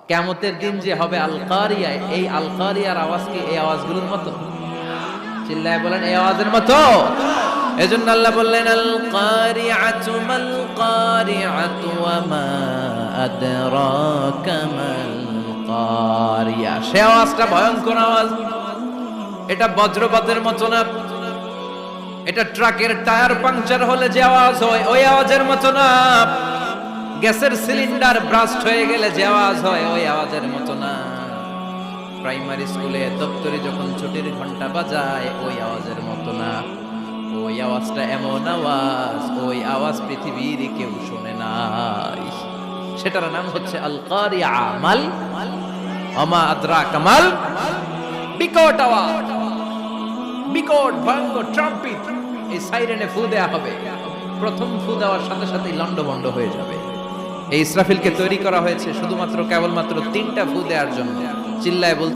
কিয়ামতের দিন যে হবে আল কারিয়া, এই আল কারিয়ার আওয়াজ কি এই আওয়াজগুলোর মতো? চিল্লায় বলেন এই আওয়াজের মতো। এজন্য আল্লাহ বললেন আল কারিআতু মাল কারিআতু ওয়া মা আদরাকা মাল কারিয়া। সে আওয়াজটা ভয়ঙ্কর আওয়াজ, এটা বজ্রপাতের মতো না, এটা ট্রাকের টায়ার পাংচার হলে যে আওয়াজ হয় ওই আওয়াজের মতো না, গ্যাসের সিলিন্ডার ব্রাস্ট হয়ে গেলে যে আওয়াজ হয় ওই আওয়াজের মতো না, প্রাইমারি স্কুলে দপ্তরে যখন ছুটির ঘন্টা বাজায় ওই আওয়াজের মতো না। ওই আওয়াজটা এমন আওয়াজ, ওই আওয়াজ পৃথিবীর কেউ শুনে নাই। সেটার নাম হচ্ছে আল কারিয়া। মাল ওমা আদরাকা মাল, বিকট আওয়াজ, বিকট ভয়ঙ্কর ট্রাম্পিট। এই সাইরেনে ফু দেয়া হবে, প্রথম ফু দেওয়ার সাথে সাথেই লন্ডভন্ড হয়ে যাবে। এই ইসরাফিলকে তৈরি করা হয়েছে শুধুমাত্র কেবলমাত্র 3টা ফু দেওয়ার জন্য। চিল্লায় বল